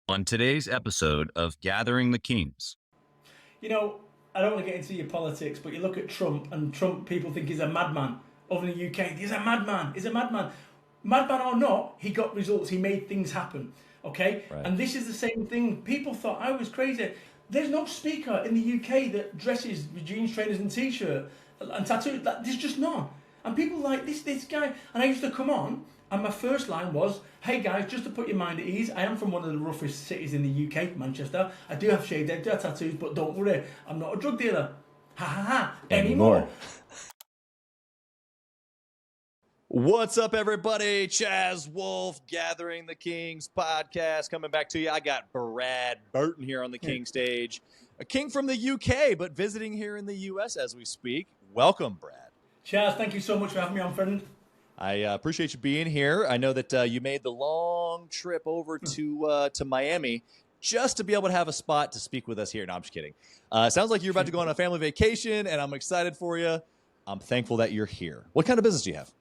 On today's episode of Gathering the Kings. You know, I don't want to get into your politics, but you look at Trump, and Trump, people think he's a madman. Over in the UK, he's a madman. He's a madman. Madman or not, he got results. He made things happen. Okay? Right. And this is the same thing. People thought I was crazy. There's no speaker in the UK that dresses with jeans, trainers, and t-shirt and tattoos. There's just none. And people like this guy. And I used to come on, and my first line was, "Hey guys, just to put your mind at ease, I am from one of the roughest cities in the UK, Manchester. I do have shaved head, do have tattoos, but don't worry, I'm not a drug dealer. Ha ha ha. Anymore." What's up, everybody? Chaz Wolf, Gathering the Kings podcast, coming back to you. I got Brad Burton here on the King stage, a king from the UK, but visiting here in the US as we speak. Welcome, Brad. Chaz, thank you so much for having me on, friend. I appreciate you being here. I know that you made the long trip over to Miami just to be able to have a spot to speak with us here. No, I'm just kidding. Sounds like you're about to go on a family vacation, and I'm excited for you. I'm thankful that you're here. What kind of business do you have?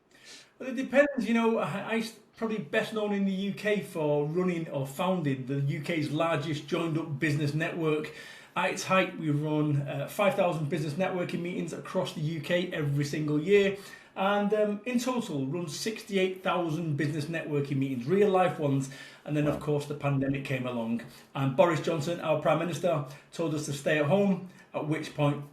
Well, it depends. You know, I probably best known in the UK for running or founding the UK's largest joined-up business network. At its height, we run 5,000 business networking meetings across the UK every single year. And in total, run 68,000 business networking meetings, real life ones. And then, of course, the pandemic came along. And Boris Johnson, our Prime Minister, told us to stay at home, at which point,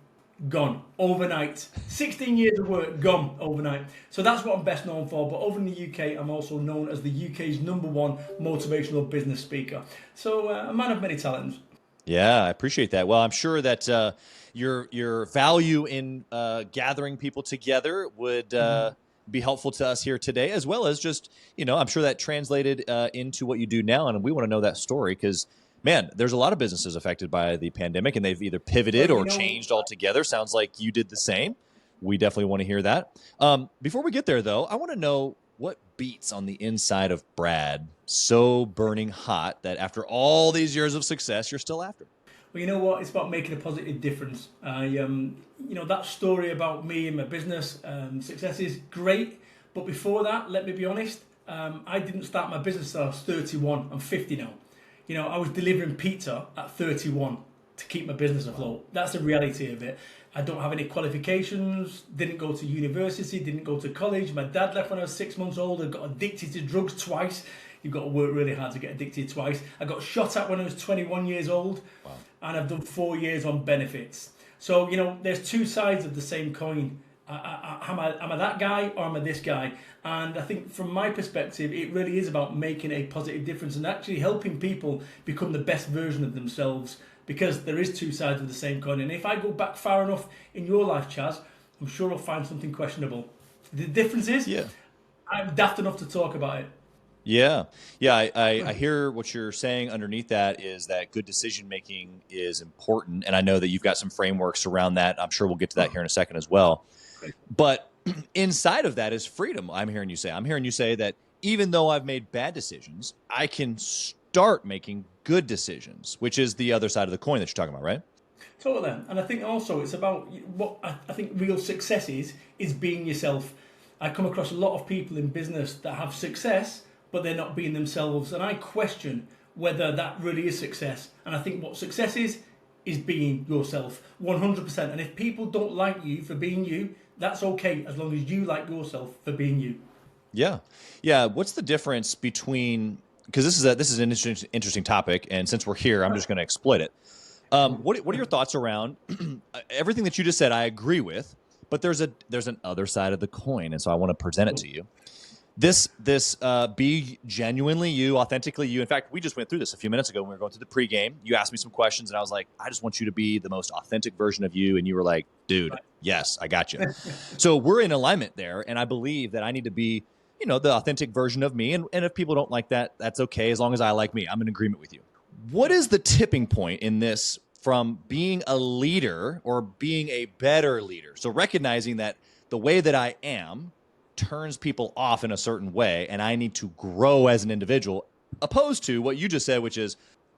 gone overnight. 16 years of work, gone overnight. So that's what I'm best known for. But over in the UK, I'm also known as the UK's #1 motivational business speaker. So a man of many talents. Yeah, I appreciate that. Well, I'm sure that your value in gathering people together would be helpful to us here today, as well as just, I'm sure that translated into what you do now. And we want to know that story because, man, there's a lot of businesses affected by the pandemic and they've either pivoted or changed altogether. Sounds like you did the same. We definitely want to hear that. Before we get there, though, I want to know what beats on the inside of Brad so burning hot that after all these years of success, you're still after? Well, you know what? It's about making a positive difference. That story about me and my business success is great. But before that, let me be honest, I didn't start my business until I was 31. I'm 50 now. I was delivering pizza at 31 to keep my business afloat. That's the reality of it. I don't have any qualifications, didn't go to university, didn't go to college. My dad left when I was 6 months old. I got addicted to drugs twice. You've got to work really hard to get addicted twice. I got shot at when I was 21 years old. Wow. And I've done 4 years on benefits. So, there's two sides of the same coin. Am I that guy or am I this guy? And I think from my perspective, it really is about making a positive difference and actually helping people become the best version of themselves, because there is two sides of the same coin. And if I go back far enough in your life, Chaz, I'm sure I'll find something questionable. The difference is, I'm daft enough to talk about it. Yeah. I hear what you're saying underneath that is that good decision making is important. And I know that you've got some frameworks around that. I'm sure we'll get to that here in a second as well. But inside of that is freedom. I'm hearing you say that even though I've made bad decisions, I can start making good decisions, which is the other side of the coin that you're talking about, right? Totally. And I think also it's about what I think real success is being yourself. I come across a lot of people in business that have success, but they're not being themselves. And I question whether that really is success. And I think what success is being yourself 100%. And if people don't like you for being you, that's okay, as long as you like yourself for being you. Yeah. What's the difference between, because this is an interesting topic, and since we're here, I'm just going to exploit it. What are your thoughts around everything that you just said? I agree with, but there's an other side of the coin, and so I want to present it to you. This be genuinely you, authentically you. In fact, we just went through this a few minutes ago when we were going through the pregame. You asked me some questions, and I was like, I just want you to be the most authentic version of you. And you were like, dude, yes, I got you. So we're in alignment there, and I believe that I need to be, the authentic version of me. And if people don't like that, that's okay, as long as I like me. I'm in agreement with you. What is the tipping point in this from being a leader or being a better leader? So recognizing that the way that I am turns people off in a certain way, and I need to grow as an individual, opposed to what you just said, which is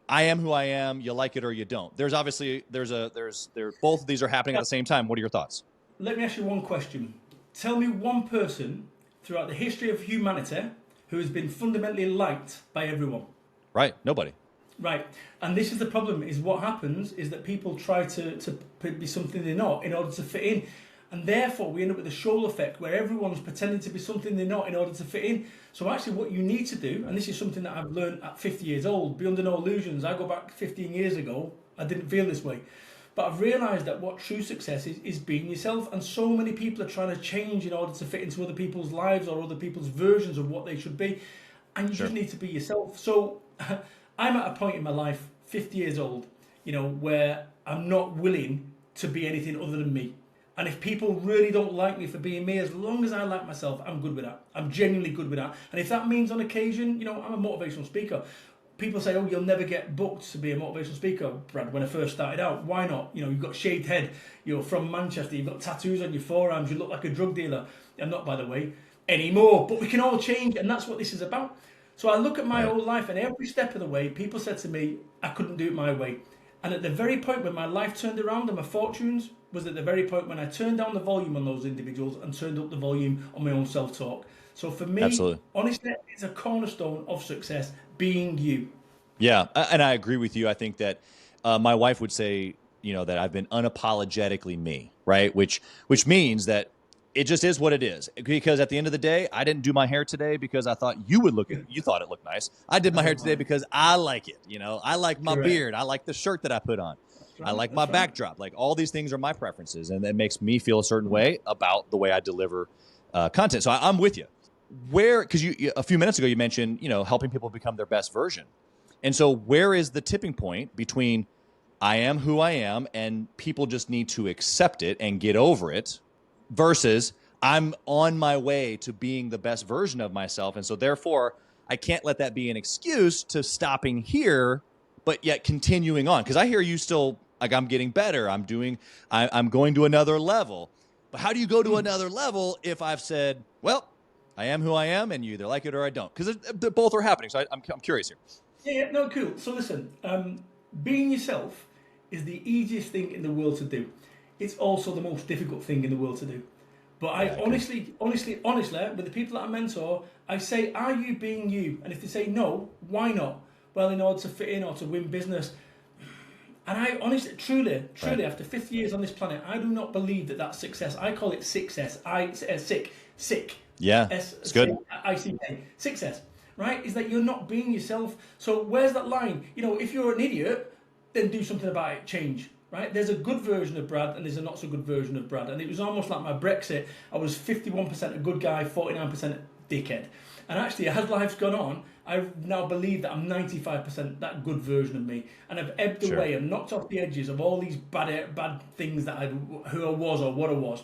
I am who I am, you like it or you don't. There's obviously both of these are happening at the same time. What are your thoughts? Let me ask you one question. Tell me one person throughout the history of humanity who has been fundamentally liked by everyone. Right, nobody. Right. And this is the problem, is what happens is that people try to be something they're not in order to fit in. And therefore we end up with a shoal effect where everyone's pretending to be something they're not in order to fit in. So actually what you need to do, and this is something that I've learned at 50 years old, be under no illusions. I go back 15 years ago, I didn't feel this way. But I've realised that what true success is being yourself. And so many people are trying to change in order to fit into other people's lives or other people's versions of what they should be. And you just need to be yourself. So I'm at a point in my life, 50 years old, where I'm not willing to be anything other than me. And if people really don't like me for being me, as long as I like myself, I'm good with that. I'm genuinely good with that. And if that means on occasion, I'm a motivational speaker. People say, oh, you'll never get booked to be a motivational speaker, Brad, when I first started out. Why not? You've got shaved head. You're from Manchester. You've got tattoos on your forearms. You look like a drug dealer. I'm not, by the way, anymore. But we can all change. And that's what this is about. So I look at my whole life, and every step of the way, people said to me, I couldn't do it my way. And at the very point when my life turned around and my fortunes was at the very point when I turned down the volume on those individuals and turned up the volume on my own self-talk. So for me, Absolutely. honestly, it's a cornerstone of success, being you. Yeah, and I agree with you. I think that my wife would say, that I've been unapologetically me, right? Which means that it just is what it is. Because at the end of the day, I didn't do my hair today because I thought you thought it looked nice. I did my hair today because I like it. I like my beard. I like the shirt that I put on. I like my backdrop. Like, all these things are my preferences, and that makes me feel a certain way about the way I deliver content. So I'm with you. Because you a few minutes ago you mentioned helping people become their best version, and so where is the tipping point between I am who I am and people just need to accept it and get over it, versus I'm on my way to being the best version of myself, and so therefore I can't let that be an excuse to stopping here, but yet continuing on? Because I hear you still, like, I'm getting better. I'm going to another level. But how do you go to another level if I've said, well, I am who I am, and you either like it or I don't? Because both are happening. So I'm curious here. Yeah, no, cool. So listen, being yourself is the easiest thing in the world to do. It's also the most difficult thing in the world to do. But I honestly, with the people that I mentor, I say, are you being you? And if they say no, why not? Well, in order to fit in or to win business. And I honestly, truly, after 50 years on this planet, I do not believe that that's success. I call it success. Sick. Yeah, it's good. I-C-K. Success, right? Is that you're not being yourself. So where's that line? If you're an idiot, then do something about it. Change, right? There's a good version of Brad and there's a not so good version of Brad. And it was almost like my Brexit. I was 51% a good guy, 49% dickhead. And actually, as life's gone on, I now believe that I'm 95% that good version of me, and I've ebbed away and knocked off the edges of all these bad things that who I was or what I was,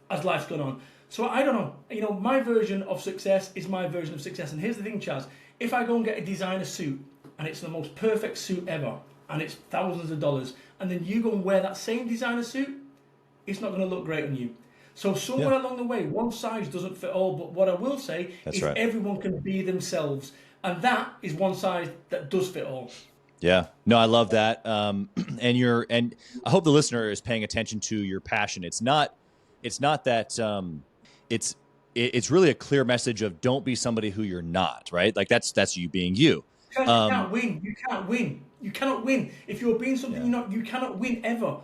as life's gone on. So I don't know. My version of success is my version of success. And here's the thing, Chaz. If I go and get a designer suit, and it's the most perfect suit ever, and it's thousands of dollars, and then you go and wear that same designer suit, it's not going to look great on you. So somewhere along the way, one size doesn't fit all. But what I will say is everyone can be themselves. And that is one size that does fit all. Yeah, no, I love that. And I hope the listener is paying attention to your passion. It's not that it's really a clear message of don't be somebody who you're not, right? Like that's you being you. You can't win. You cannot win. If you're being something you're not, you cannot win ever.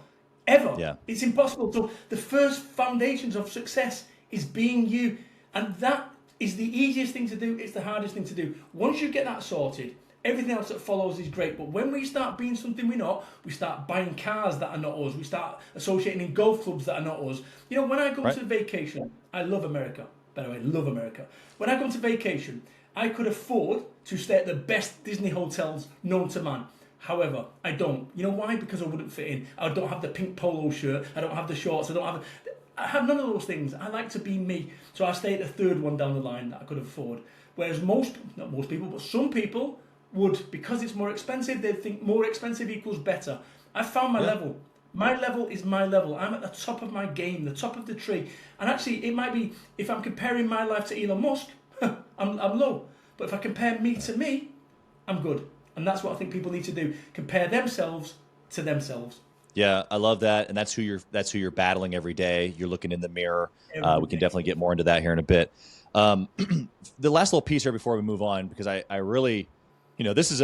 Yeah. It's impossible. So the first foundations of success is being you. And that is the easiest thing to do. It's the hardest thing to do. Once you get that sorted, everything else that follows is great. But when we start being something we're not, we start buying cars that are not us. We start associating in golf clubs that are not us. When I go to vacation, I love America. By the way, I love America. When I go to vacation, I could afford to stay at the best Disney hotels known to man. However, I don't. You know why? Because I wouldn't fit in. I don't have the pink polo shirt. I don't have the shorts. I have none of those things. I like to be me. So I stay at the third one down the line that I could afford. Whereas not most people, but some people would, because it's more expensive, they think more expensive equals better. I found my level. My level is my level. I'm at the top of my game, the top of the tree. And actually, it might be, if I'm comparing my life to Elon Musk, I'm low. But if I compare me to me, I'm good. And that's what I think people need to do. Compare themselves to themselves. Yeah, I love that. And that's who you're battling every day. You're looking in the mirror. We can definitely get more into that here in a bit. The last little piece here before we move on, because I really This is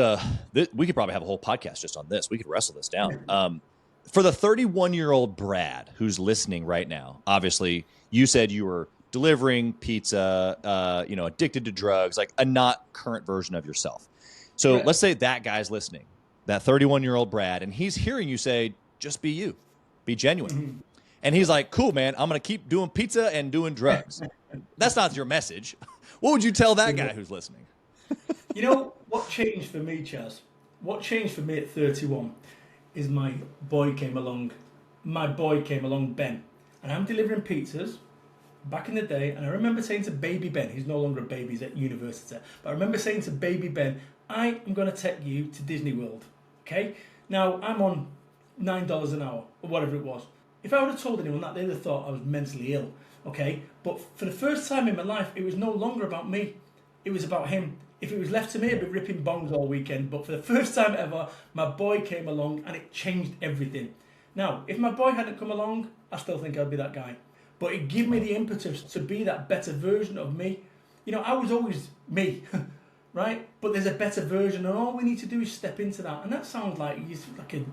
we could probably have a whole podcast just on this. We could wrestle this down. For the 31-year-old Brad who's listening right now, obviously you said you were delivering pizza, addicted to drugs, like a not current version of yourself. So let's say that guy's listening, that 31-year-old Brad, and he's hearing you say, just be you, be genuine. Mm-hmm. And he's like, cool, man, I'm going to keep doing pizza and doing drugs. That's not your message. What would you tell that guy who's listening? You know, what changed for me, Chaz? What changed for me at 31 is my boy came along. My boy came along, Ben. And I'm delivering pizzas back in the day. And I remember saying to baby Ben, he's no longer a baby, he's at university. But I remember saying to baby Ben, I am going to take you to Disney World. Okay? Now, I'm on $9 an hour, or whatever it was. If I would have told anyone that, they'd have thought I was mentally ill. Okay? But for the first time in my life, it was no longer about me. It was about him. If it was left to me, I'd be ripping bongs all weekend. But for the first time ever, my boy came along and it changed everything. Now, if my boy hadn't come along, I still think I'd be that guy. But it gave me the impetus to be that better version of me. I was always me, right? But there's a better version, and all we need to do is step into that. And that sounds like a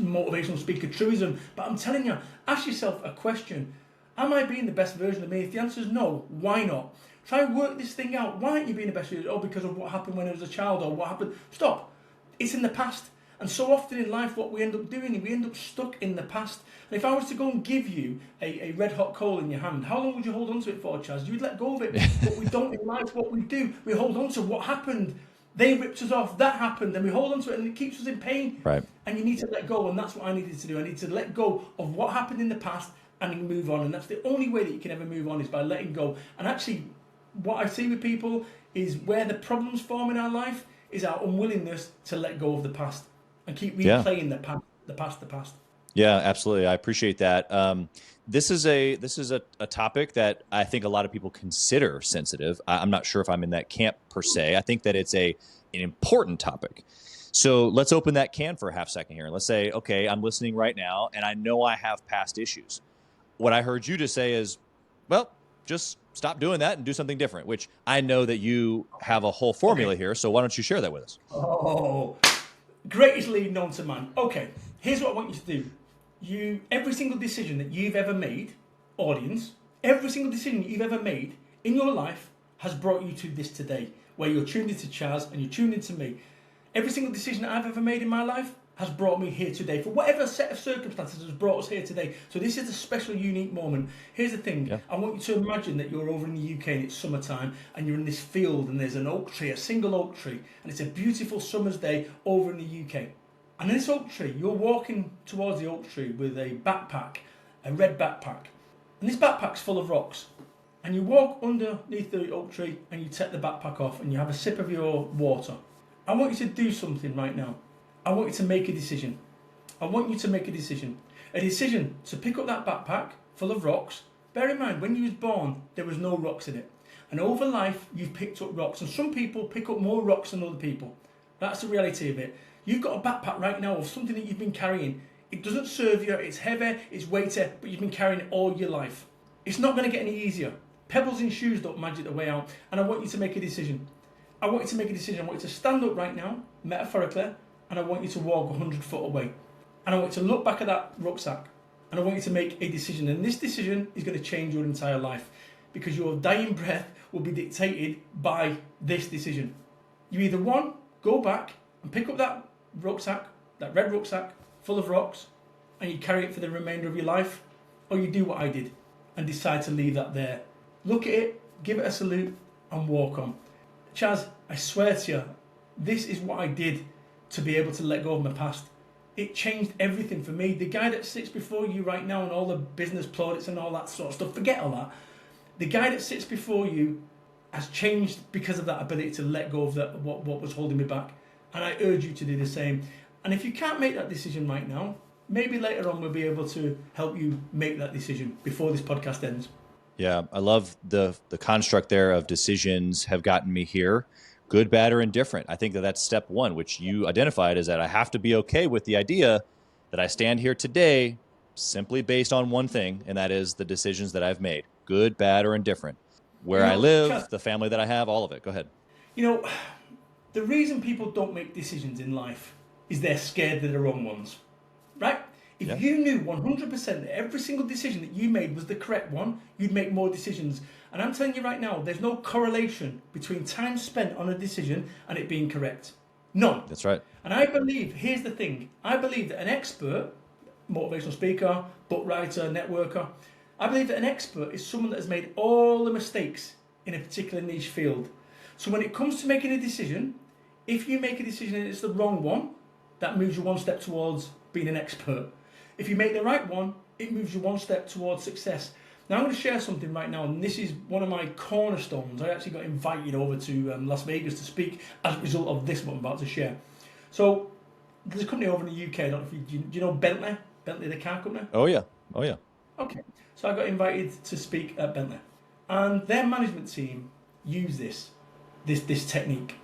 motivational speaker truism. But I'm telling you, ask yourself a question. Am I being the best version of me? If the answer is no, why not? Try and work this thing out. Why aren't you being the best version? Oh, because of what happened when I was a child, or what happened. Stop. It's in the past. And so often in life, what we end up doing, we end up stuck in the past. And if I was to go and give you a red hot coal in your hand, how long would you hold on to it for, Chaz? You'd let go of it. But we don't in life. What we do, we hold on to what happened. They ripped us off. That happened. And we hold on to it, and it keeps us in pain. Right. And you need to let go. And that's what I needed to do. I need to let go of what happened in the past and move on. And that's the only way that you can ever move on, is by letting go. And actually, what I see with people is where the problems form in our life is our unwillingness to let go of the past and keep replaying the past. Yeah, absolutely. I appreciate that. This is a topic that I think a lot of people consider sensitive. I'm not sure if I'm in that camp per se. I think that it's an important topic. So let's open that can for a half second here. And let's say, okay, I'm listening right now and I know I have past issues. What I heard you just say is, well, just stop doing that and do something different, which I know that you have a whole formula here. So why don't you share that with us? Oh, greatest lead known to man. Okay, here's what I want you to do. Every single decision that you've ever made, audience, every single decision you've ever made in your life has brought you to this today, where you're tuned into Chaz and you're tuned into me. Every single decision that I've ever made in my life has brought me here today. For whatever set of circumstances has brought us here today. So this is a special, unique moment. Here's the thing. Yeah. I want you to imagine that you're over in the UK and it's summertime and you're in this field and there's an oak tree, a single oak tree, and it's a beautiful summer's day over in the UK. And in this oak tree, you're walking towards the oak tree with a backpack, a red backpack. And this backpack's full of rocks. And you walk underneath the oak tree and you take the backpack off and you have a sip of your water. I want you to do something right now. I want you to make a decision. I want you to make a decision. A decision to pick up that backpack full of rocks. Bear in mind, when you was born, there was no rocks in it. And over life, you've picked up rocks. And some people pick up more rocks than other people. That's the reality of it. You've got a backpack right now of something that you've been carrying. It doesn't serve you, it's heavy, it's weighty, but you've been carrying it all your life. It's not going to get any easier. Pebbles in shoes don't magic the way out. And I want you to make a decision. I want you to make a decision. I want you to stand up right now, metaphorically, and I want you to walk 100 foot away. And I want you to look back at that rucksack. And I want you to make a decision. And this decision is going to change your entire life. Because your dying breath will be dictated by this decision. You either, one, go back and pick up that rucksack, that red rucksack, full of rocks, and you carry it for the remainder of your life. Or you do what I did and decide to leave that there. Look at it, give it a salute, and walk on. Chaz, I swear to you, this is what I did to be able to let go of my past. It changed everything for me. The guy that sits before you right now and all the business plaudits and all that sort of stuff, forget all that. The guy that sits before you has changed because of that ability to let go of that, what was holding me back. And I urge you to do the same. And if you can't make that decision right now, maybe later on we'll be able to help you make that decision before this podcast ends. Yeah, I love the construct there of decisions have gotten me here. Good, bad, or indifferent. I think that's step one, which you identified, is that I have to be okay with the idea that I stand here today simply based on one thing, and that is the decisions that I've made. Good, bad, or indifferent. Where I live, the family that I have, all of it. Go ahead. The reason people don't make decisions in life is they're scared they're the wrong ones, right? If you knew 100% that every single decision that you made was the correct one, you'd make more decisions. And I'm telling you right now, there's no correlation between time spent on a decision and it being correct. None. That's right. And I believe, here's the thing, I believe that an expert, motivational speaker, book writer, networker, I believe that an expert is someone that has made all the mistakes in a particular niche field. So when it comes to making a decision, if you make a decision and it's the wrong one, that moves you one step towards being an expert. If you make the right one, it moves you one step towards success. Now I'm going to share something right now, and this is one of my cornerstones. I actually got invited over to Las Vegas to speak as a result of this what I'm about to share. So there's a company over in the UK, I don't know if do you know Bentley? Bentley, the car company? Oh yeah. Okay. So I got invited to speak at Bentley. And their management team use this technique.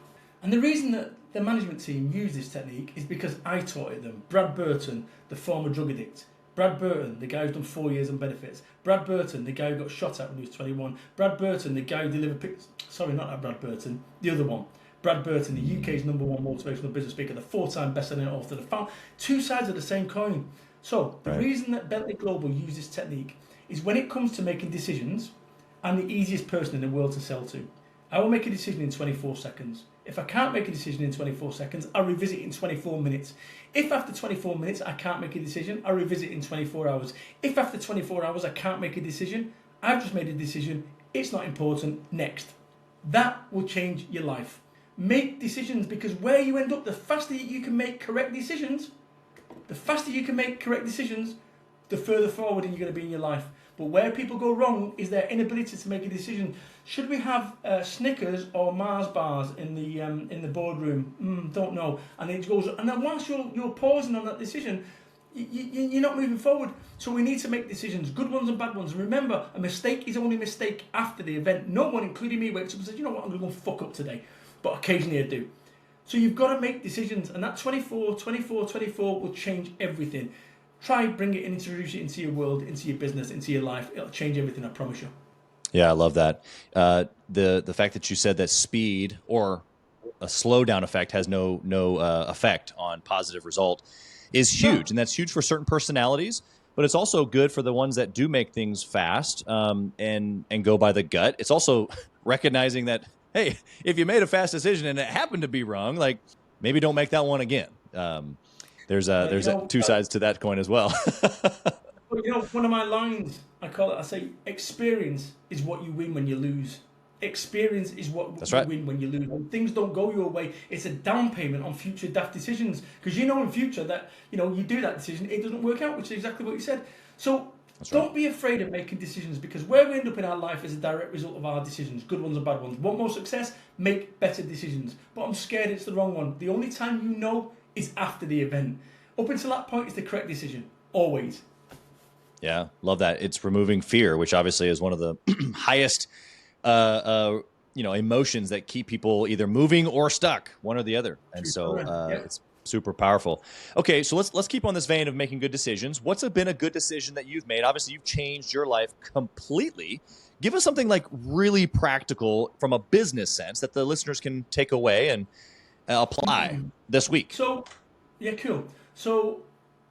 And the reason that the management team use this technique is because I taught it them. Brad Burton, the former drug addict. Brad Burton, the guy who's done 4 years on benefits. Brad Burton, the guy who got shot at when he was 21. Brad Burton, the guy who delivered sorry, not that Brad Burton, the other one. Brad Burton, the UK's #1 motivational business speaker, the 4-time best-selling author. Two sides of the same coin. So the reason that Bentley Global use this technique is when it comes to making decisions, I'm the easiest person in the world to sell to. I will make a decision in 24 seconds. If I can't make a decision in 24 seconds, I'll revisit it in 24 minutes. If after 24 minutes I can't make a decision, I'll revisit it in 24 hours. If after 24 hours I can't make a decision, I've just made a decision, it's not important, next. That will change your life. Make decisions, because where you end up, the faster you can make correct decisions, the further forward you're going to be in your life. But where people go wrong is their inability to make a decision. Should we have Snickers or Mars bars in the boardroom? Don't know. And it goes. And then whilst you're pausing on that decision, you're not moving forward. So we need to make decisions, good ones and bad ones. And remember, a mistake is only a mistake after the event. No one, including me, wakes up and says, you know what, I'm going to go fuck up today. But occasionally I do. So you've got to make decisions. And that 24 will change everything. Try, bring it in, introduce it into your world, into your business, into your life. It'll change everything, I promise you. Yeah, I love that. The fact that you said that speed or a slowdown effect has no effect on positive result is huge, and that's huge for certain personalities. But it's also good for the ones that do make things fast and go by the gut. It's also recognizing that, hey, if you made a fast decision and it happened to be wrong, like maybe don't make that one again. There's two sides to that coin as well. Well, one of my lines, I say, experience is what you win when you lose. Experience is what you win when you lose. When things don't go your way, it's a down payment on future daft decisions. Because in future that, you do that decision, it doesn't work out, which is exactly what you said. So don't be afraid of making decisions, because where we end up in our life is a direct result of our decisions, good ones and bad ones. Want more success? Make better decisions. But I'm scared it's the wrong one. The only time you know is after the event. Up until that point, it's the correct decision. Always. Yeah, love that. It's removing fear, which obviously is one of the highest, emotions that keep people either moving or stuck, one or the other. And it's super powerful. Okay, so let's keep on this vein of making good decisions. What's been a good decision that you've made? Obviously, you've changed your life completely. Give us something like really practical from a business sense that the listeners can take away and apply this week. So, yeah, cool. So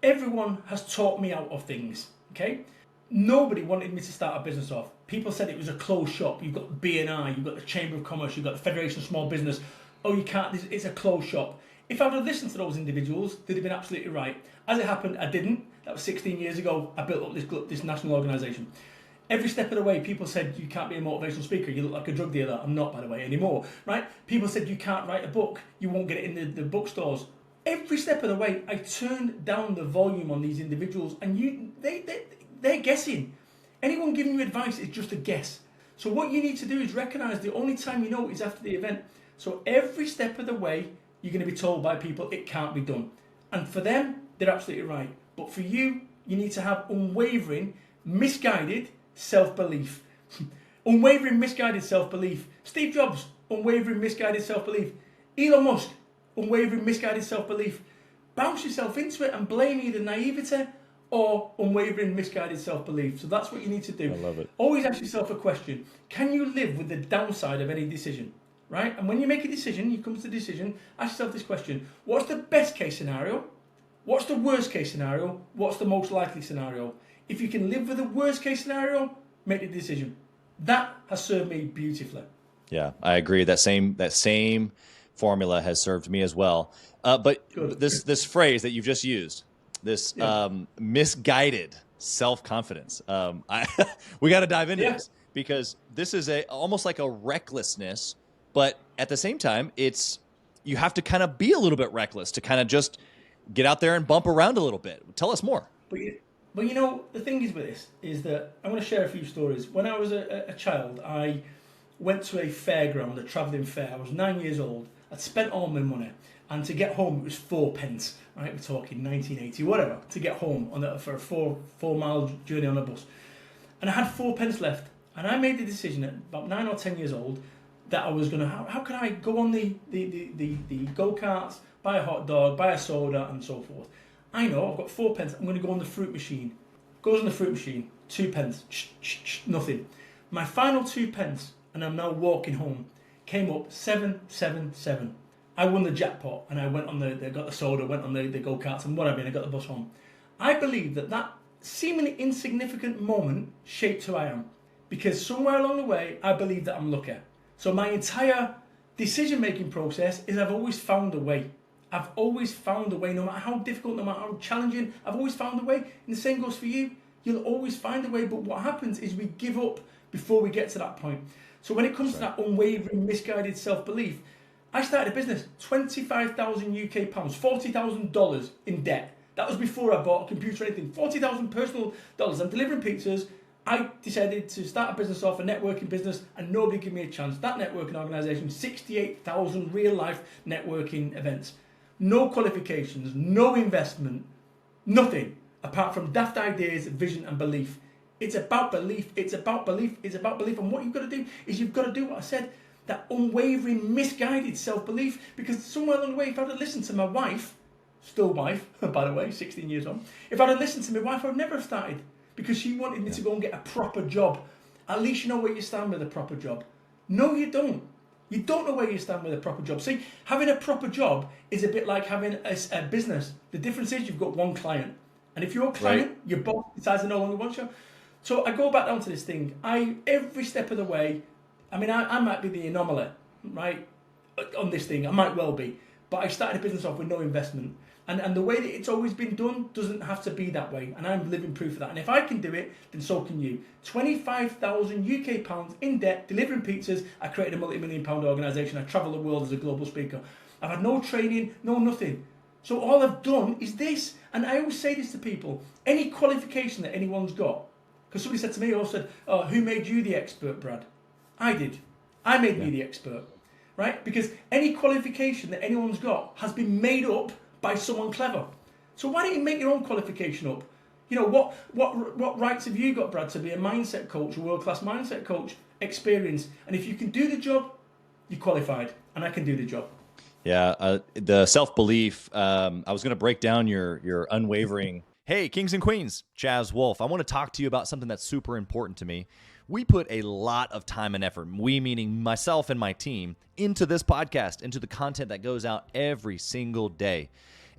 everyone has taught me out of things. Okay, nobody wanted me to start a business off. People said it was a closed shop. You've got BNI, you've got the Chamber of Commerce, you've got the Federation of Small Business. Oh, you can't. It's a closed shop. If I would have listened to those individuals, they'd have been absolutely right. As it happened, I didn't. That was 16 years ago. I built up this national organisation. Every step of the way, people said, you can't be a motivational speaker. You look like a drug dealer. I'm not, by the way, anymore. Right? People said, you can't write a book. You won't get it in the bookstores. Every step of the way, I turned down the volume on these individuals, and they're guessing. Anyone giving you advice is just a guess. So what you need to do is recognise the only time you know is after the event. So every step of the way, you're going to be told by people it can't be done. And for them, they're absolutely right. But for you, you need to have unwavering, misguided self-belief. Unwavering, misguided self-belief. Steve Jobs, unwavering, misguided self-belief. Elon Musk, unwavering, misguided self-belief. Bounce yourself into it and blame either naivety or unwavering, misguided self-belief. So that's what you need to do. I love it. Always ask yourself a question. Can you live with the downside of any decision? right? And when you make a decision, you come to the decision, ask yourself this question: what's the best case scenario? What's the worst case scenario? What's the most likely scenario? If you can live with the worst case scenario, make the decision. That has served me beautifully. Yeah, I agree. That same formula has served me as well. But Good. this phrase that you've just used, this misguided self-confidence, we got to dive into this, because this is almost like a recklessness, but at the same time, you have to kind of be a little bit reckless to kind of just get out there and bump around a little bit. Tell us more. But you know, the thing is with this is that I'm going to share a few stories. When I was a child, I went to a fairground, a travelling fair. I was 9 years old. I'd spent all my money, and to get home it was 4p. Right, we're talking 1980, whatever. To get home for a 4 mile journey on a bus, and I had 4p left, and I made the decision at about 9 or 10 years old that I was going to. How can I go on the go-karts, buy a hot dog, buy a soda, and so forth? I know I've got 4p. I'm going to go on the fruit machine. Goes on the fruit machine. 2p. Nothing. My final 2p, and I'm now walking home, came up 777. I won the jackpot, and I went on got the soda, went on the go-karts and whatever, and I got the bus home. I believe that seemingly insignificant moment shaped who I am, because somewhere along the way, I believe that I'm lucky. So my entire decision-making process is I've always found a way. I've always found a way, no matter how difficult, no matter how challenging, I've always found a way. And the same goes for you. You'll always find a way, but what happens is we give up before we get to that point. So when it comes to that unwavering, misguided self-belief, I started a business, 25,000 UK pounds, $40,000 in debt. That was before I bought a computer or anything. 40,000 personal dollars. I'm delivering pizzas. I decided to start a business off, a networking business, and nobody gave me a chance. That networking organisation, 68,000 real-life networking events. No qualifications, no investment, nothing, apart from daft ideas, vision, and belief. It's about belief. It's about belief. It's about belief. And what you've got to do is you've got to do what I said, that unwavering, misguided self-belief. Because somewhere along the way, if I'd have listened to my wife, still wife, by the way, 16 years on, if I'd have listened to my wife, I would never have started. Because she wanted me to go and get a proper job. At least you know where you stand with a proper job. No, you don't. You don't know where you stand with a proper job. See, having a proper job is a bit like having a business. The difference is you've got one client. And if your client, your boss decides to no longer want you. So I go back down to this thing. Every step of the way, I mean, I might be the anomaly, right, on this thing. I might well be. But I started a business off with no investment. And the way that it's always been done doesn't have to be that way. And I'm living proof of that. And if I can do it, then so can you. 25,000 UK pounds in debt, delivering pizzas. I created a multi-million-pound organisation. I travel the world as a global speaker. I've had no training, no nothing. So all I've done is this. And I always say this to people. Any qualification that anyone's got. Because somebody said to me, said, "Oh, who made you the expert, Brad?" I did. I made me the expert. Right? Because any qualification that anyone's got has been made up by someone clever. So why don't you make your own qualification up? You know, what rights have you got, Brad, to be a mindset coach, a world-class mindset coach, experience? And if you can do the job, you're qualified, and I can do the job. Yeah, the self-belief, I was going to break down your unwavering. Hey, kings and queens, Chaz Wolf. I want to talk to you about something that's super important to me. We put a lot of time and effort, we meaning myself and my team, into this podcast, into the content that goes out every single day.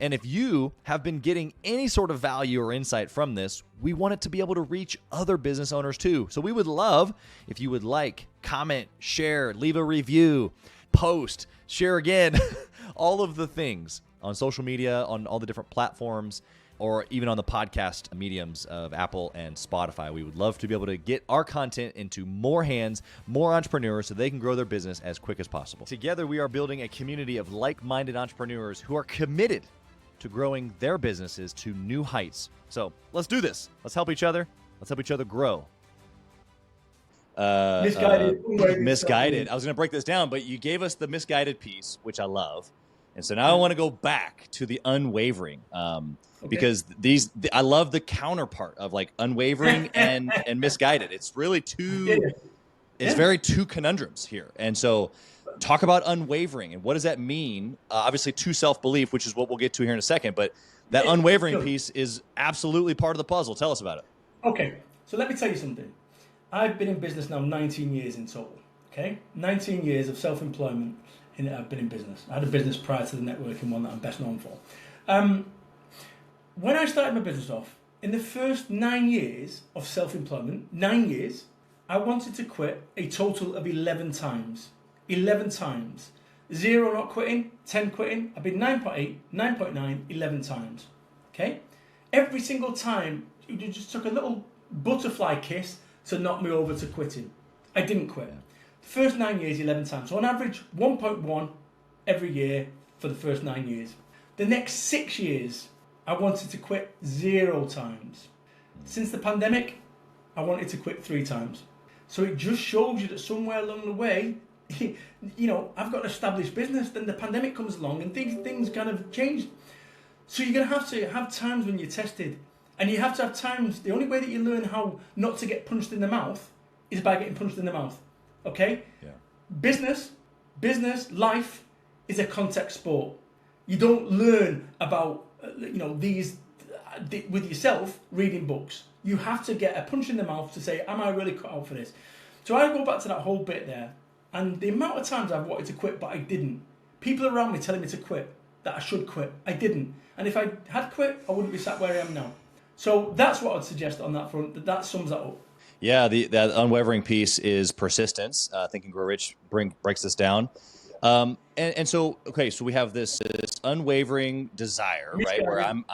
And if you have been getting any sort of value or insight from this, we want it to be able to reach other business owners too. So we would love if you would like, comment, share, leave a review, post, share again, all of the things on social media, on all the different platforms, or even on the podcast mediums of Apple and Spotify. We would love to be able to get our content into more hands, more entrepreneurs, so they can grow their business as quick as possible. Together, we are building a community of like-minded entrepreneurs who are committed to growing their businesses to new heights. So let's do this. Let's help each other. Let's help each other grow. Misguided. I was going to break this down, but you gave us the misguided piece, which I love. And so now I want to go back to the unwavering, because I love the counterpart of like unwavering and misguided. It's really very two conundrums here. And so talk about unwavering and what does that mean? Obviously to self-belief, which is what we'll get to here in a second, but that unwavering piece is absolutely part of the puzzle. Tell us about it. Okay, so let me tell you something. I've been in business now 19 years in total. Okay, 19 years of self-employment. I've been in business. I had a business prior to the networking one that I'm best known for. When I started my business off, in the first 9 years of self-employment, 9 years, I wanted to quit a total of 11 times. 11 times. 0 not quitting, 10 quitting. I've been 9.8, 9.9, 11 times. Okay? Every single time, it just took a little butterfly kiss to knock me over to quitting. I didn't quit. First 9 years, 11 times. So on average, 1.1 every year for the first 9 years. The next 6 years, I wanted to quit 0 times. Since the pandemic, I wanted to quit 3 times. So it just shows you that somewhere along the way, I've got an established business, then the pandemic comes along and things kind of change. So you're going to have times when you're tested. And you have to have times, the only way that you learn how not to get punched in the mouth is by getting punched in the mouth. Okay? Yeah. Business, life is a contact sport. You don't learn about, these with yourself reading books. You have to get a punch in the mouth to say, am I really cut out for this? So I go back to that whole bit there. And the amount of times I've wanted to quit, but I didn't. People around me telling me to quit, that I should quit. I didn't. And if I had quit, I wouldn't be sat where I am now. So that's what I'd suggest on that front. That sums that up. Yeah, that unwavering piece is persistence. Think and Grow Rich breaks this down. And so, okay, so we have this unwavering desire, right? Where I'm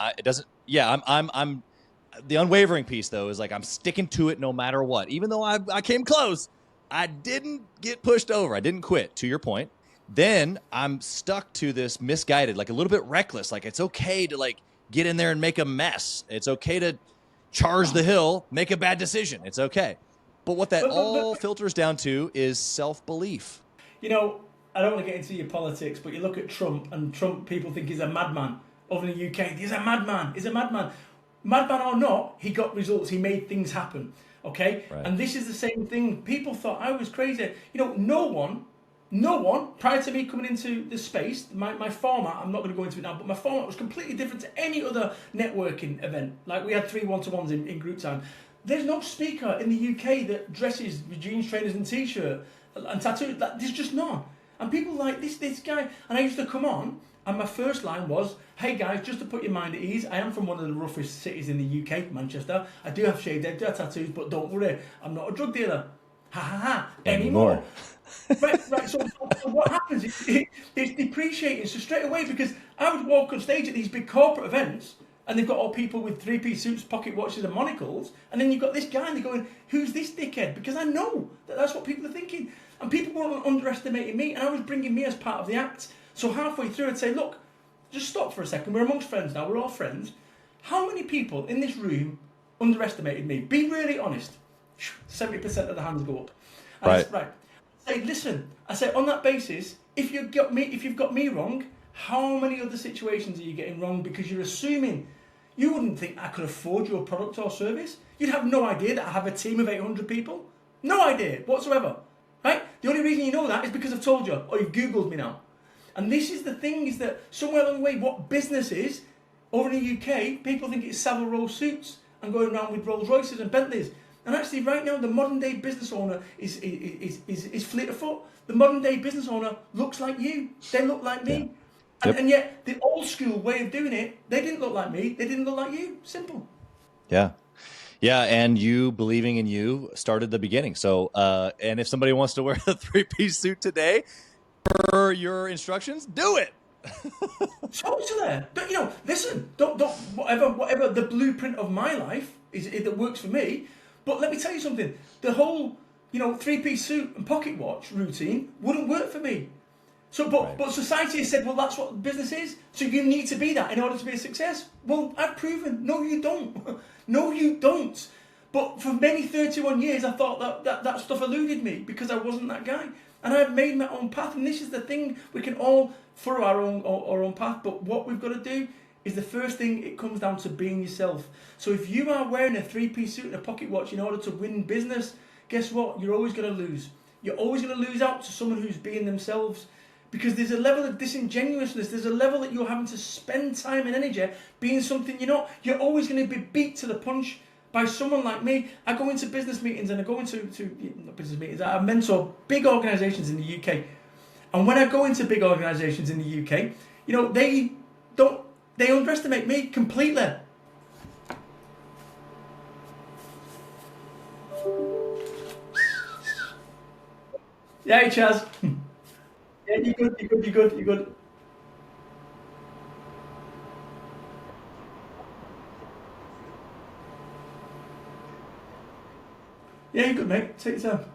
the unwavering piece though is like I'm sticking to it no matter what. Even though I came close, I didn't get pushed over. I didn't quit, to your point. Then I'm stuck to this misguided, like a little bit reckless. Like it's okay to like get in there and make a mess. It's okay to charge the hill, make a bad decision. It's okay. But what that all filters down to is self-belief. I don't want to get into your politics, but you look at Trump, and Trump, people think he's a madman. Over in the UK, he's a madman. He's a madman. Madman or not, he got results. He made things happen. Okay? Right. And this is the same thing. People thought I was crazy. No one, prior to me coming into the space, my format, I'm not going to go into it now, but my format was completely different to any other networking event. Like we had 3 one-to-ones in group time. There's no speaker in the UK that dresses with jeans, trainers and t-shirt and tattoos. There's just none. And people like this guy. And I used to come on, and my first line was, hey guys, just to put your mind at ease, I am from one of the roughest cities in the UK, Manchester. I do have shaved head, do have tattoos, but don't worry, I'm not a drug dealer. Ha ha ha, anymore. Right. So what happens is it's depreciating. So straight away, because I would walk on stage at these big corporate events, and they've got all people with 3-piece suits, pocket watches, and monocles, and then you've got this guy, and they're going, "Who's this dickhead?" Because I know that's what people are thinking, and people were underestimating me, and I was bringing me as part of the act. So halfway through, I'd say, "Look, just stop for a second. We're amongst friends now. We're all friends. How many people in this room underestimated me? Be really honest." 70% of the hands go up. And Right. Right. Say, listen. I say, on that basis, if you've got me wrong, how many other situations are you getting wrong? Because you're assuming. You wouldn't think I could afford your product or service. You'd have no idea that I have a team of 800 people. No idea whatsoever. Right? The only reason you know that is because I've told you, or you've Googled me now. And this is the thing, is that somewhere along the way, what business is, over in the UK, people think it's Savile Row suits and going around with Rolls Royces and Bentleys. And actually, right now, the modern day business owner is fleet of foot. The modern day business owner looks like you. They look like me. Yeah. And, and yet, the old school way of doing it, they didn't look like me. They didn't look like you. Simple. Yeah. Yeah, and you believing in you started the beginning. So, and if somebody wants to wear a 3-piece suit today, per your instructions, do it. Totally. But listen. Don't whatever the blueprint of my life is that works for me. But let me tell you something. The whole 3-piece suit and pocket watch routine wouldn't work for me. So, but society has said, well, that's what business is. So you need to be that in order to be a success. Well, I've proven, no, you don't. No, you don't. But for many 31 years, I thought that stuff eluded me because I wasn't that guy. And I've made my own path. And this is the thing, we can all follow our own path. But what we've got to do is the first thing, it comes down to being yourself. So if you are wearing a 3-piece suit and a pocket watch in order to win business, guess what? You're always going to lose. You're always going to lose out to someone who's being themselves. Because there's a level of disingenuousness. There's a level that you're having to spend time and energy being something you're not. You're always going to be beat to the punch by someone like me. I go into business meetings and I go into not business meetings. I mentor big organisations in the UK, and when I go into big organisations in the UK, they underestimate me completely. Yeah, hey, Chaz. Yeah, you're good. Yeah, you're good, mate. Take your time.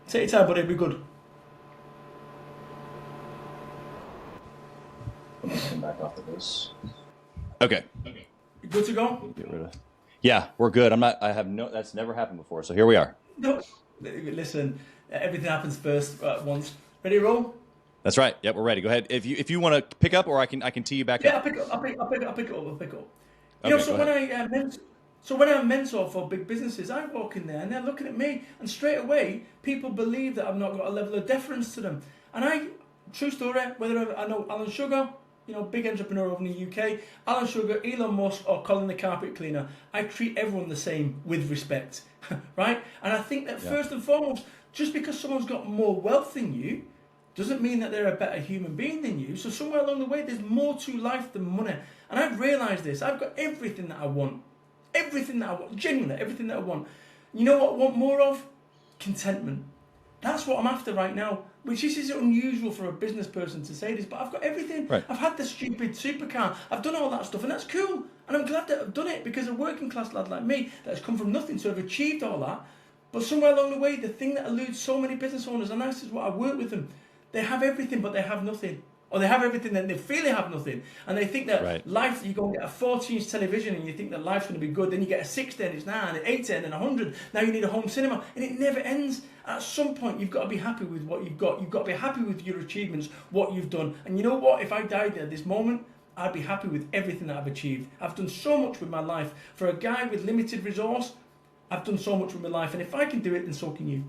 Take your time, buddy. It'll be good. Come back off of this. Okay. You good to go? Get rid of. Yeah, we're good. That's never happened before. So here we are. No. Listen, everything happens first at once. Ready to roll? That's right. Yep, we're ready. Go ahead. If you want to pick up, or I can tee you back Yeah, up. I'll pick it up. Okay, So when I mentor for big businesses, I walk in there and they're looking at me, and straight away people believe that I've not got a level of deference to them. And true story, whether I know Alan Sugar, big entrepreneur over in the UK, Alan Sugar, Elon Musk, or Colin the carpet cleaner, I treat everyone the same with respect, right? And I think that first and foremost, just because someone's got more wealth than you, doesn't mean that they're a better human being than you. So somewhere along the way, there's more to life than money. And I've realised this. I've got everything that I want. Genuinely, everything that I want. You know what I want more of? Contentment. That's what I'm after right now, which is unusual for a business person to say this, but I've got everything. Right. I've had the stupid supercar. I've done all that stuff, and that's cool. And I'm glad that I've done it, because a working class lad like me that has come from nothing to have achieved all that. But somewhere along the way, the thing that eludes so many business owners, and this is what I work with them, they have everything, but they have nothing. Or they have everything and they feel they have nothing. And they think that life, you go and get a 40-inch television and you think that life's going to be good. Then you get a 60 and it's 9, an 80 and 100. Now you need a home cinema. And it never ends. At some point, you've got to be happy with what you've got. You've got to be happy with your achievements, what you've done. And you know what? If I died at this moment, I'd be happy with everything that I've achieved. I've done so much with my life. For a guy with limited resource, I've done so much with my life. And if I can do it, then so can you.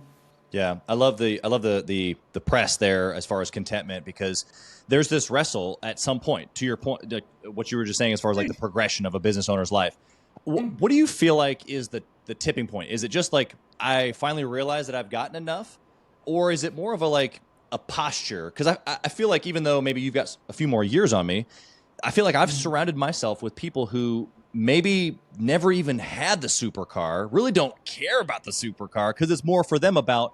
Yeah, I love the press there as far as contentment, because there's this wrestle at some point, to your point, what you were just saying as far as like the progression of a business owner's life. What do you feel like is the tipping point? Is it just like, I finally realized that I've gotten enough, or is it more of a posture? Because I feel like, even though maybe you've got a few more years on me, I feel like I've surrounded myself with people who maybe never even had the supercar, really don't care about the supercar, because it's more for them about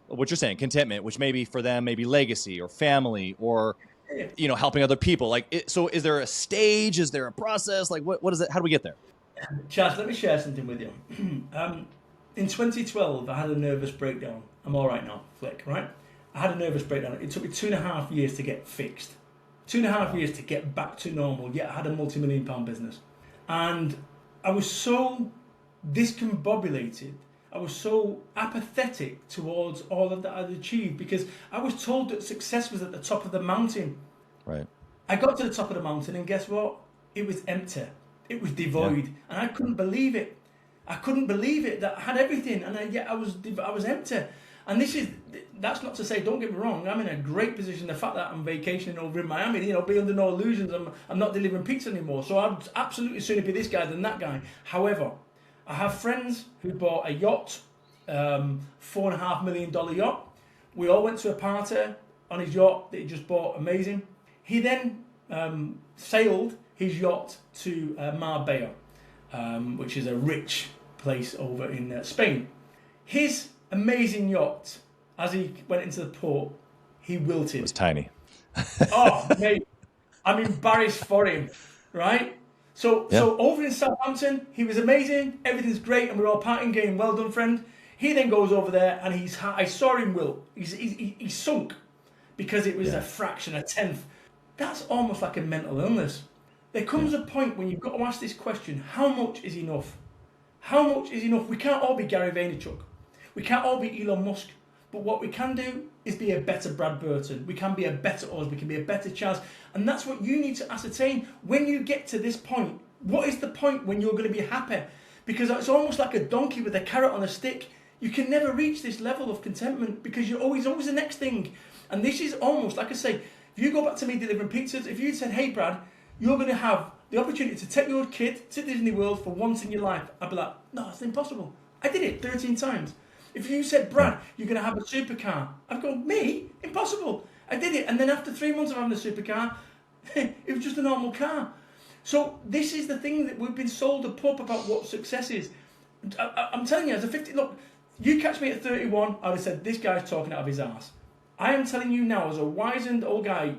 what you're saying, contentment, which maybe for them, maybe legacy or family or, helping other people. So is there a stage? Is there a process? Like, what is it? How do we get there? Chaz, let me share something with you. In 2012, I had a nervous breakdown. I'm all right now, Flick, right? I had a nervous breakdown. It took me 2.5 years to get fixed. 2.5 years to get back to normal, yet I had a multi-million-pound business. And I was so discombobulated, I was so apathetic towards all of that I'd achieved, because I was told that success was at the top of the mountain. Right. I got to the top of the mountain, and guess what? It was empty. It was devoid. Yeah. And I couldn't believe it. I couldn't believe it, that I had everything, and yet I was empty. And that's not to say, don't get me wrong, I'm in a great position. The fact that I'm vacationing over in Miami, be under no illusions, I'm not delivering pizza anymore. So I'd absolutely sooner be this guy than that guy. However, I have friends who bought a yacht, $4.5 million yacht. We all went to a party on his yacht that he just bought, amazing. He then sailed his yacht to Marbella, which is a rich place over in Spain. His amazing yacht, as he went into the port, he wilted. It was tiny. Oh, mate, I'm embarrassed for him, right? So over in Southampton, he was amazing. Everything's great, and we're all partying, game. Well done, friend. He then goes over there, and I saw him wilt. He's sunk because it was a fraction, a tenth. That's almost like a mental illness. There comes a point when you've got to ask this question: how much is enough? How much is enough? We can't all be Gary Vaynerchuk. We can't all be Elon Musk. But what we can do is be a better Brad Burton. We can be a better Oz. We can be a better Chaz. And that's what you need to ascertain when you get to this point. What is the point when you're going to be happy? Because it's almost like a donkey with a carrot on a stick. You can never reach this level of contentment because you're always the next thing. And this is almost, like I say, if you go back to me delivering pizzas, if you said, hey Brad, you're going to have the opportunity to take your kid to Disney World for once in your life, I'd be like, no, it's impossible. I did it 13 times. If you said, Brad, you're going to have a supercar, I'd go, me? Impossible. I did it. And then after 3 months of having a supercar, it was just a normal car. So this is the thing that we've been sold a pup about what success is. I'm telling you, as a 50, look, you catch me at 31, I would have said, this guy's talking out of his ass. I am telling you now, as a wizened old guy,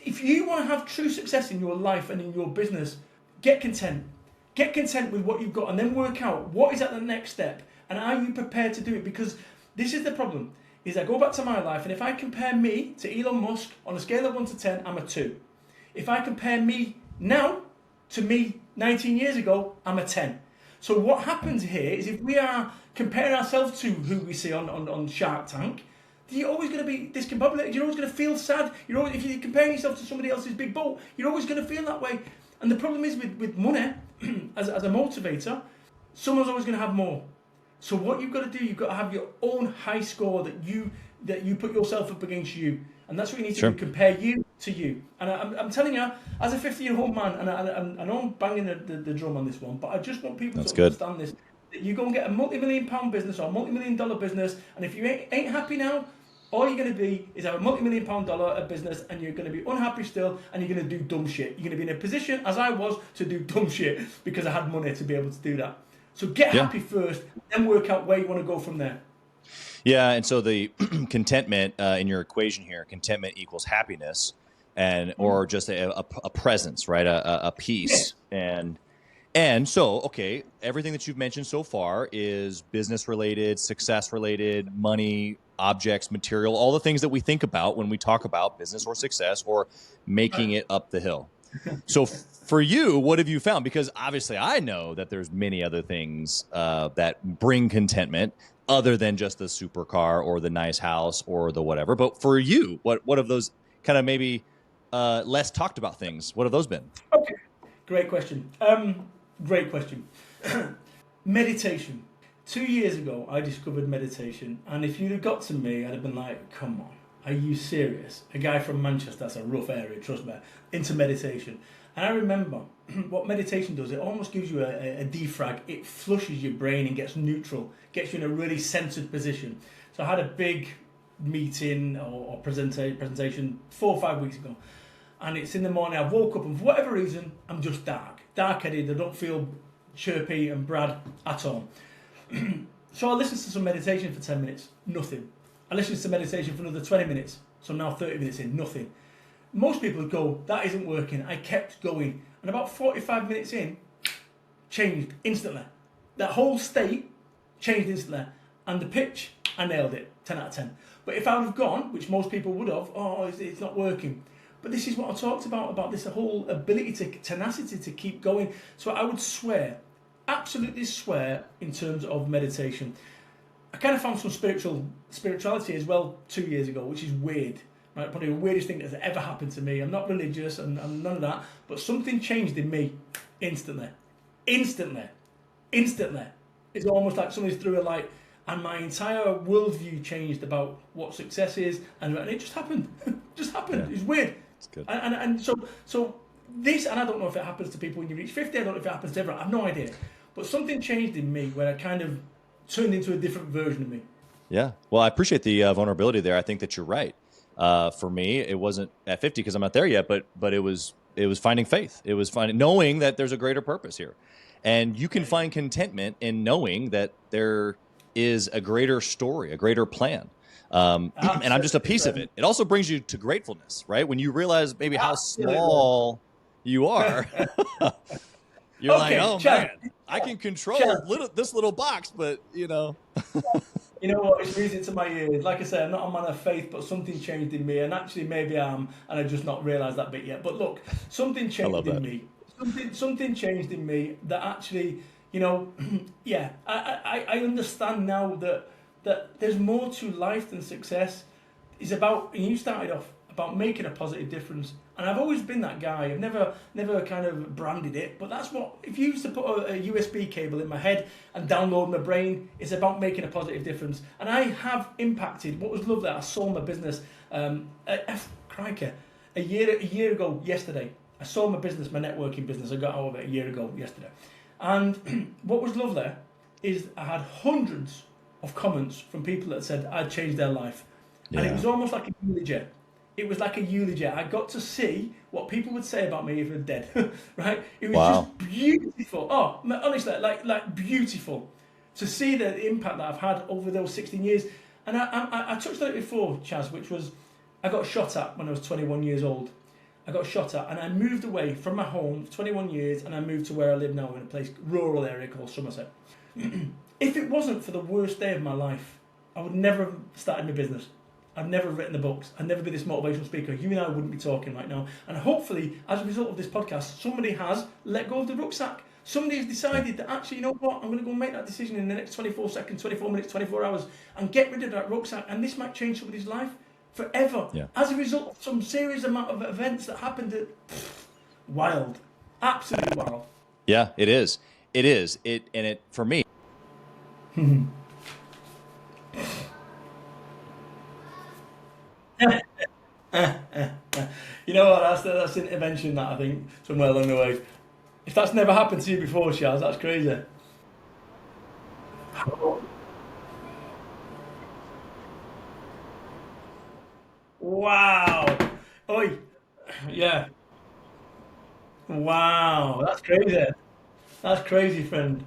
if you want to have true success in your life and in your business, get content. Get content with what you've got and then work out what is at the next step and are you prepared to do it? Because this is the problem, is I go back to my life and if I compare me to Elon Musk on a scale of 1 to 10, I'm a 2. If I compare me now to me 19 years ago, I'm a 10. So what happens here is if we are comparing ourselves to who we see on Shark Tank, you're always going to be discombobulated. You're always going to feel sad. If you're comparing yourself to somebody else's big boat, you're always going to feel that way. And the problem is with money, as a motivator, someone's always going to have more. So what you've got to do, you've got to have your own high score that you put yourself up against you. And that's what you need to do, compare you to you. And I'm telling you, as a 50-year-old man, and I know I'm banging the drum on this one, but I just want people to understand this, that you go and get a multi-million-pound business or a multi-million-dollar business, and if you ain't happy now, all you're going to be is have a multi-million-pound business and you're going to be unhappy still and you're going to do dumb shit. You're going to be in a position, as I was, to do dumb shit because I had money to be able to do that. So get happy first, then work out where you want to go from there. Yeah, and so the contentment in your equation here, contentment equals happiness, and or just a presence, right? A peace. Yeah. And so, okay, everything that you've mentioned so far is business related, success related, money, objects, material, all the things that we think about when we talk about business or success or making it up the hill. So for you, what have you found? Because obviously I know that there's many other things that bring contentment other than just the supercar or the nice house or the whatever. But for you, what of those kind of maybe less talked about things, what have those been? Okay, great question. Great question. Meditation. 2 years ago, I discovered meditation. And if you'd have got to me, I'd have been like, come on, are you serious? A guy from Manchester, that's a rough area, trust me, into meditation. And I remember what meditation does, it almost gives you a defrag. It flushes your brain and gets neutral, gets you in a really centered position. So I had a big meeting or presentation 4 or 5 weeks ago. And it's in the morning, I woke up and for whatever reason, I'm just dark-headed. I don't feel chirpy and Brad at all. So I listened to some meditation for 10 minutes, nothing. I listened to meditation for another 20 minutes, so I'm now 30 minutes in, nothing. Most people would go, that isn't working. I kept going. And about 45 minutes in, changed instantly. That whole state changed instantly. And the pitch, I nailed it, 10 out of 10. But if I would have gone, which most people would have, it's not working. But this is what I talked about this whole ability to tenacity to keep going. So I would swear, absolutely swear, in terms of meditation. I kind of found some spirituality as well 2 years ago, which is weird. Right? Probably the weirdest thing that's ever happened to me. I'm not religious and none of that, but something changed in me instantly. Instantly. It's almost like somebody threw a light, and my entire worldview changed about what success is, and it just happened. Just happened. Yeah. It's weird. It's good. And so this, and I don't know if it happens to people when you reach 50. I don't know if it happens to everyone. I have no idea. But something changed in me where I kind of turned into a different version of me. Yeah. Well, I appreciate the vulnerability there. I think that you're right. For me, it wasn't at 50 because I'm not there yet, but it was finding faith. It was knowing that there's a greater purpose here, and you can find contentment in knowing that there is a greater story, a greater plan. And I'm just a piece of it. It also brings you to gratefulness, right? When you realize maybe how small you are, you're like, oh man, I can control this little box, but you know. You know what? It's music to my ears. Like I said, I'm not a man of faith, but something changed in me, and actually maybe I am, and I've just not realised that bit yet. But look, something changed in me. Something changed in me that actually, you know, yeah, I understand now that there's more to life than success. It's about, and you started off about making a positive difference, And I've always been that guy. I've never kind of branded it, but that's what, if you used to put a USB cable in my head and download my brain, it's about making a positive difference. And I have impacted. What was lovely, I sold my business, crikey, a year ago yesterday. I sold my business, my networking business. I got out of it a year ago yesterday. And what was lovely is I had hundreds of comments from people that said I'd changed their life. Yeah. And it was almost like a eulogy. It was like a eulogy. I got to see what people would say about me if I'm dead, right? It was just beautiful. Oh, honestly, like beautiful to see the impact that I've had over those 16 years. And I touched on it before, Chaz, which was I got shot at when I was 21 years old. I got shot at, and I moved away from my home for 21 years, and I moved to where I live now in a rural area called Somerset. If it wasn't for the worst day of my life, I would never have started my business. I've never written the books. I'd never be this motivational speaker. You and I wouldn't be talking right now. And hopefully, as a result of this podcast, somebody has let go of the rucksack. Somebody has decided that actually, you know what, I'm going to go make that decision in the next 24 seconds, 24 minutes, 24 hours, and get rid of that rucksack. And this might change somebody's life forever. Yeah. As a result of some serious amount of events that happened. Wild. Absolutely wild. Yeah, it is. It is. And for me. You know what? That's an intervention that I think somewhere along the way. If that's never happened to you before, Chaz, that's crazy. Wow. Oi. Yeah. Wow. That's crazy. That's crazy, friend.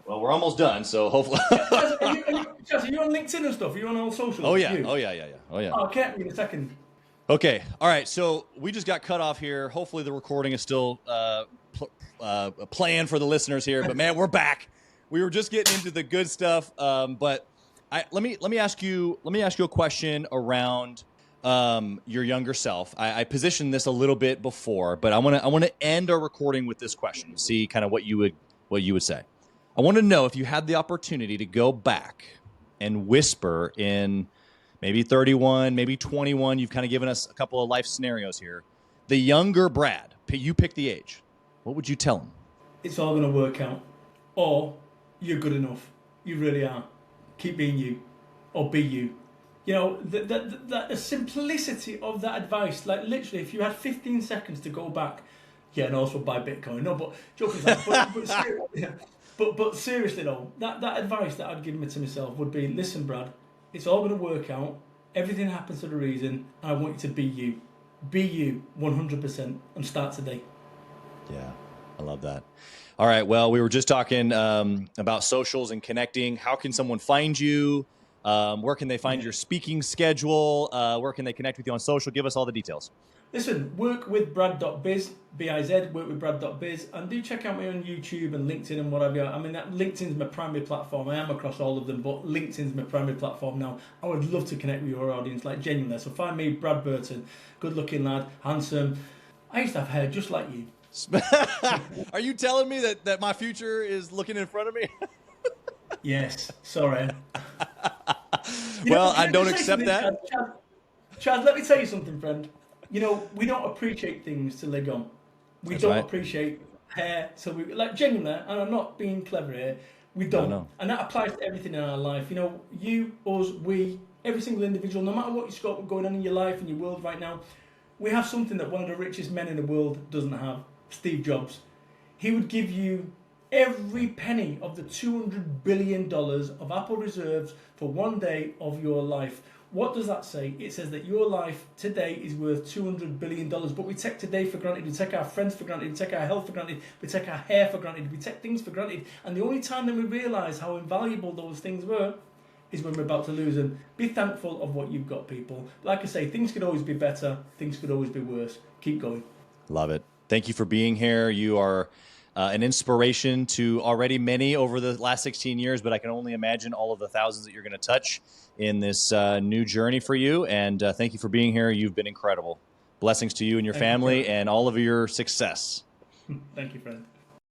Well, we're almost done, so hopefully. Chaz, are you on LinkedIn and stuff? Are you on all social? Oh yeah. Oh yeah. I'll catch you in a second. Okay. All right. So we just got cut off here. Hopefully the recording is still playing for the listeners here. But man, we're back. We were just getting into the good stuff. But let me ask you a question around your younger self. I positioned this a little bit before, but I want to end our recording with this question. See kind of what you would say. I want to know if you had the opportunity to go back and whisper in maybe 31, maybe 21. You've kind of given us a couple of life scenarios here. The younger Brad, you pick the age. What would you tell him? It's all going to work out. Or you're good enough. You really are. Keep being you. Or be you. You know, the simplicity of that advice. Like literally, if you had 15 seconds to go back, yeah, and also buy Bitcoin. No, but joking aside, but seriously though, that advice that I'd give to myself would be, listen, Brad, it's all going to work out. Everything happens for a reason. And I want you to be you. Be you 100% and start today. Yeah, I love that. All right. Well, we were just talking about socials and connecting. How can someone find you? Where can they find your speaking schedule? Where can they connect with you on social? Give us all the details. Listen, workwithbrad.biz, B-I-Z, workwithbrad.biz, and do check out me on YouTube and LinkedIn and whatever. I mean, LinkedIn's my primary platform. I am across all of them, but LinkedIn's my primary platform now. I would love to connect with your audience, like genuinely. So find me, Brad Burton, good-looking lad, handsome. I used to have hair just like you. Are you telling me that my future is looking in front of me? Yes, sorry. Well, I don't accept that. Chaz, let me tell you something, friend. You know, we don't appreciate things till they're gone. We don't appreciate hair till we, like, genuinely, and I'm not being clever here, we don't. No. And that applies to everything in our life. You know, you, us, we, every single individual, no matter what you've got going on in your life and your world right now, we have something that one of the richest men in the world doesn't have, Steve Jobs. He would give you every penny of the $200 billion of Apple reserves for one day of your life. What does that say? It says that your life today is worth $200 billion, but we take today for granted, we take our friends for granted, we take our health for granted, we take our hair for granted, we take things for granted, and the only time that we realise how invaluable those things were is when we're about to lose them. Be thankful of what you've got, people. Like I say, things could always be better, things could always be worse. Keep going. Love it. Thank you for being here. You are an inspiration to already many over the last 16 years, but I can only imagine all of the thousands that you're going to touch in this new journey for you. And thank you for being here. You've been incredible. Blessings to you and your family and all of your success. Thank you, friend.